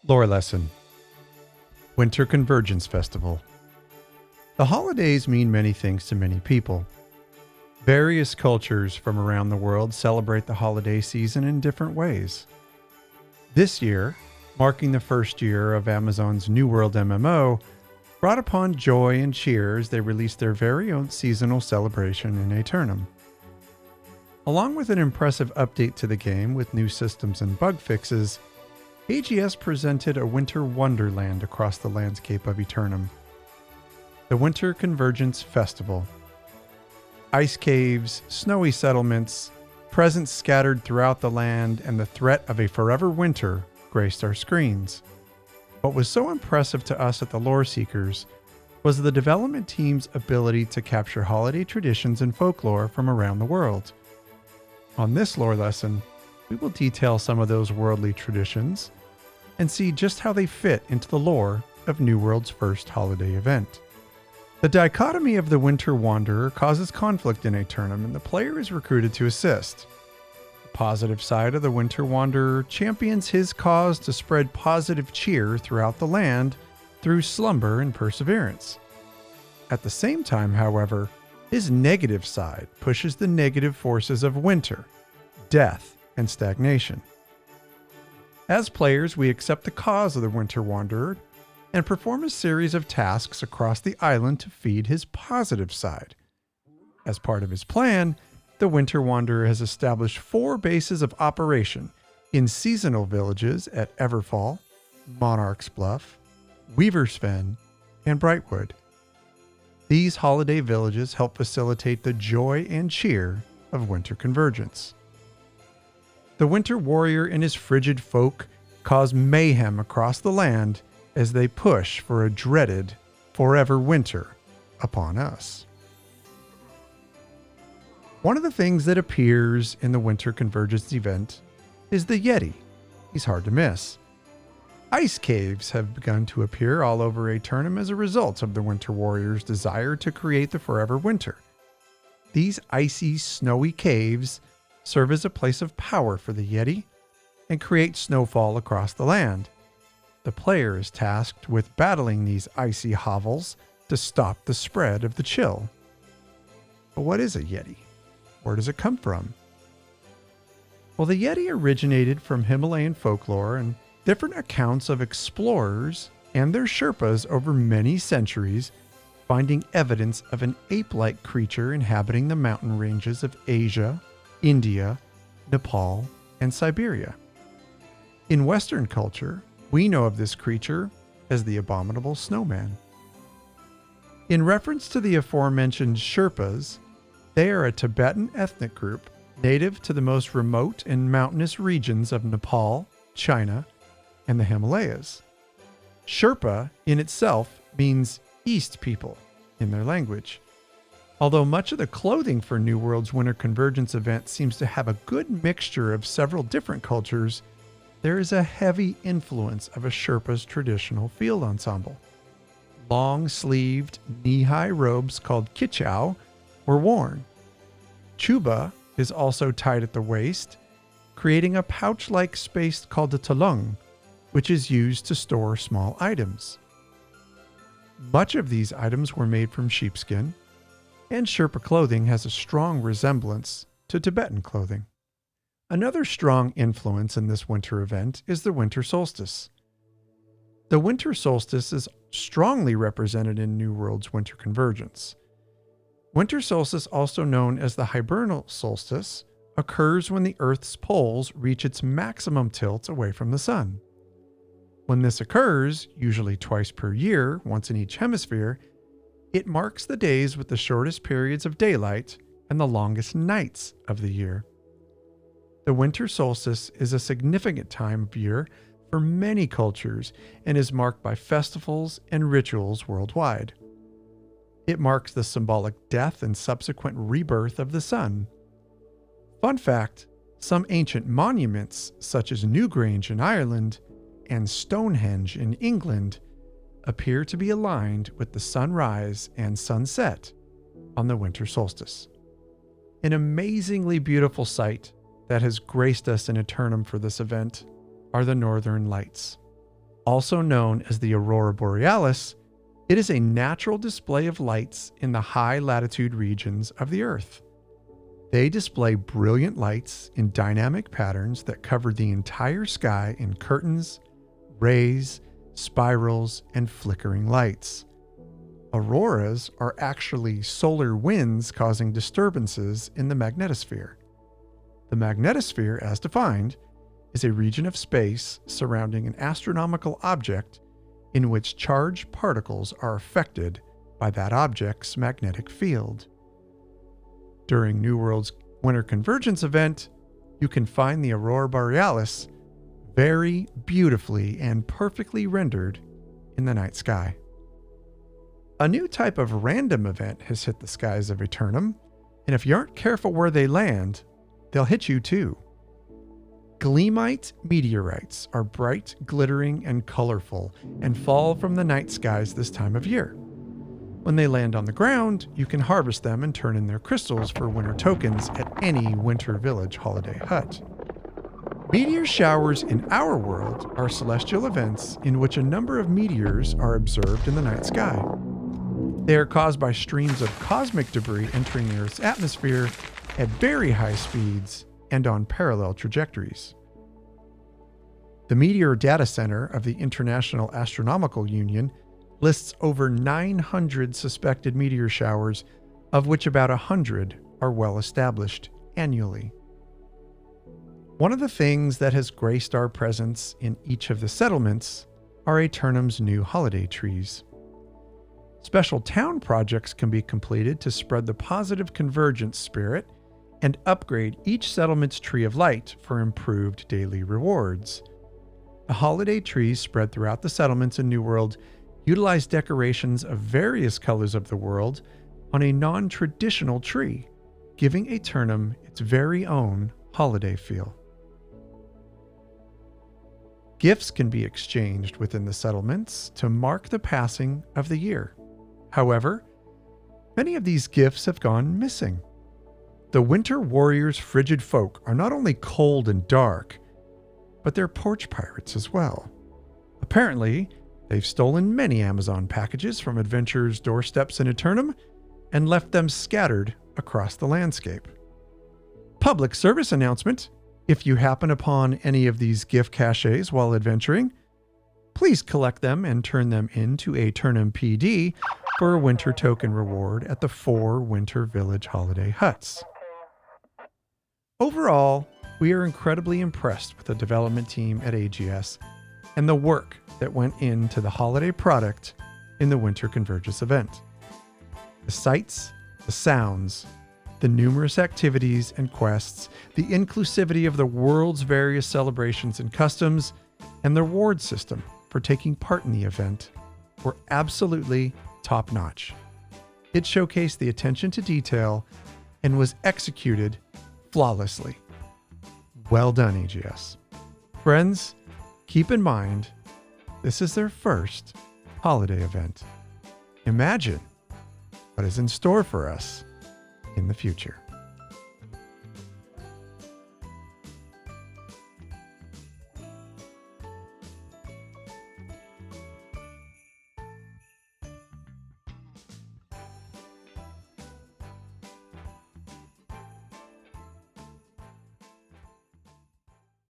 Lore Lesson. Winter Convergence Festival. The holidays mean many things to many people. Various cultures from around the world celebrate the holiday season in different ways. This year, marking the first year of Amazon's New World MMO, brought upon joy and cheer as they released their very own seasonal celebration in Aeternum. Along with an impressive update to the game with new systems and bug fixes, AGS presented a winter wonderland across the landscape of Aeternum. The Winter Convergence Festival. Ice caves, snowy settlements, presents scattered throughout the land, and the threat of a forever winter graced our screens. What was so impressive to us at the Loreseekers was the development team's ability to capture holiday traditions and folklore from around the world. On this lore lesson, we will detail some of those worldly traditions and see just how they fit into the lore of New World's first holiday event. The dichotomy of the Winter Wanderer causes conflict in Aeternum, and the player is recruited to assist. The positive side of the Winter Wanderer champions his cause to spread positive cheer throughout the land through slumber and perseverance. At the same time, however, his negative side pushes the negative forces of winter, death, and stagnation. As players, we accept the cause of the Winter Wanderer and perform a series of tasks across the island to feed his positive side. As part of his plan, the Winter Wanderer has established 4 bases of operation in seasonal villages at Everfall, Monarch's Bluff, Weaver's Fen, and Brightwood. These holiday villages help facilitate the joy and cheer of Winter Convergence. The Winter Warrior and his frigid folk cause mayhem across the land as they push for a dreaded forever winter upon us. One of the things that appears in the Winter Convergence event is the Yeti. He's hard to miss. Ice caves have begun to appear all over Aeternum as a result of the Winter Warrior's desire to create the forever winter. These icy, snowy caves serve as a place of power for the Yeti and create snowfall across the land. The player is tasked with battling these icy hovels to stop the spread of the chill. But what is a Yeti? Where does it come from? Well, the Yeti originated from Himalayan folklore and different accounts of explorers and their Sherpas over many centuries, finding evidence of an ape-like creature inhabiting the mountain ranges of Asia, India, Nepal, and Siberia. In Western culture, we know of this creature as the abominable snowman. In reference to the aforementioned Sherpas, they are a Tibetan ethnic group native to the most remote and mountainous regions of Nepal, China, and the Himalayas. Sherpa in itself means East people in their language. Although much of the clothing for New World's Winter Convergence event seems to have a good mixture of several different cultures, there is a heavy influence of a Sherpa's traditional field ensemble. Long-sleeved, knee-high robes called kichau were worn. Chuba is also tied at the waist, creating a pouch-like space called a talung, which is used to store small items. Much of these items were made from sheepskin, and Sherpa clothing has a strong resemblance to Tibetan clothing. Another strong influence in this winter event is the Winter Solstice. The Winter Solstice is strongly represented in New World's Winter Convergence. Winter Solstice, also known as the hibernal solstice, occurs when the Earth's poles reach its maximum tilt away from the sun. When this occurs, usually twice per year, once in each hemisphere, it marks the days with the shortest periods of daylight and the longest nights of the year. The winter solstice is a significant time of year for many cultures and is marked by festivals and rituals worldwide. It marks the symbolic death and subsequent rebirth of the sun. Fun fact, some ancient monuments, such as Newgrange in Ireland and Stonehenge in England, appear to be aligned with the sunrise and sunset on the winter solstice. An amazingly beautiful sight that has graced us in Aeternum for this event are the Northern Lights. Also known as the Aurora Borealis, it is a natural display of lights in the high latitude regions of the Earth. They display brilliant lights in dynamic patterns that cover the entire sky in curtains, rays, spirals, and flickering lights. Auroras are actually solar winds causing disturbances in the magnetosphere. The magnetosphere, as defined, is a region of space surrounding an astronomical object in which charged particles are affected by that object's magnetic field. During New World's Winter Convergence event, you can find the Aurora Borealis very beautifully and perfectly rendered in the night sky. A new type of random event has hit the skies of Aeternum, and if you aren't careful where they land, they'll hit you too. Gleamite meteorites are bright, glittering, and colorful and fall from the night skies this time of year. When they land on the ground, you can harvest them and turn in their crystals for winter tokens at any Winter Village holiday hut. Meteor showers in our world are celestial events in which a number of meteors are observed in the night sky. They are caused by streams of cosmic debris entering the Earth's atmosphere at very high speeds and on parallel trajectories. The Meteor Data Center of the International Astronomical Union lists over 900 suspected meteor showers, of which about 100 are well established annually. One of the things that has graced our presence in each of the settlements are Aeternum's new holiday trees. Special town projects can be completed to spread the positive convergence spirit and upgrade each settlement's tree of light for improved daily rewards. The holiday trees spread throughout the settlements in New World utilize decorations of various colors of the world on a non-traditional tree, giving Aeternum its very own holiday feel. Gifts can be exchanged within the settlements to mark the passing of the year. However, many of these gifts have gone missing. The Winter Warriors' frigid folk are not only cold and dark, but they're porch pirates as well. Apparently, they've stolen many Amazon packages from adventurers' doorsteps in Aeternum and left them scattered across the landscape. Public service announcement: if you happen upon any of these gift caches while adventuring, please collect them and turn them into Aeternum PD for a winter token reward at the 4 Winter Village holiday huts. Overall, we are incredibly impressed with the development team at AGS and the work that went into the holiday product in the Winter Convergence event. The sights, the sounds, the numerous activities and quests, the inclusivity of the world's various celebrations and customs, and the reward system for taking part in the event were absolutely top-notch. It showcased the attention to detail and was executed flawlessly. Well done, AGS. Friends, keep in mind, this is their first holiday event. Imagine what is in store for us in the future.